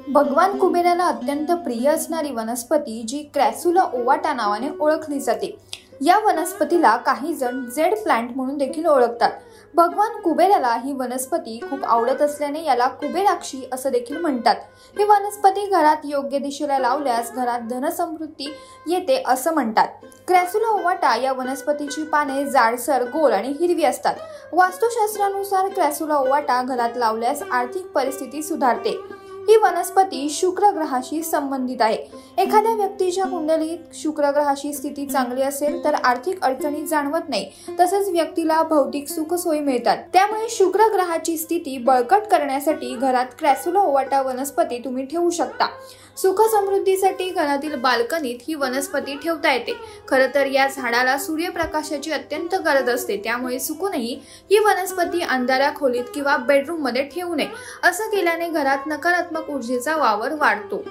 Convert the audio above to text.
भगवान कुबेराला अत्यंत प्रिय असणारी वनस्पती जी क्रॅसुला ओवाटा नावाने ओळखली जाते। या वनस्पतीला काही जण जेड प्लांट म्हणून देखील ओळखतात। भगवान कुबेराला ही वनस्पती खूप आवडत असल्याने याला कुबेराक्षी असं देखील म्हणतात। ही वनस्पती घरात योग्य दिशेला लावल्यास घरात धनसमृद्धी येते असं म्हणतात। क्रॅसुला ओवाटा या वनस्पतीची पाने जाडसर, गोल आणि हिरवी असतात। वास्तुशास्त्रानुसार क्रॅसुला ओवाटा घरात लावल्यास आर्थिक परिस्थिती सुधारते। ही वनस्पती शुक्र ग्रहाशी संबंधित आहे। एखाद्या व्यक्तीच्या कुंडलीत शुक्र ग्रहाची स्थिती चांगली असेल तर आर्थिक अडचणी जाणवत नाही, तसेच व्यक्तीला भौतिक सुखसोयी मिळतात। त्यामुळे शुक्र ग्रहाची स्थिती बळकट करण्यासाठी घरात क्रॅसुला ओवाटा वनस्पती तुम्ही ठेवू शकता। सुख समृद्धीसाठी घरातील बाल्कनीत ही वनस्पती ठेवता येते। खरं तर या झाडाला सूर्यप्रकाशाची अत्यंत गरज असते, त्यामुळे चुकूनही ही वनस्पती अंधाऱ्या खोलीत किंवा बेडरूम मध्ये ठेवू नये। असं केल्याने घरात नकारात्मक ऊर्जेचा वावर वाढतो।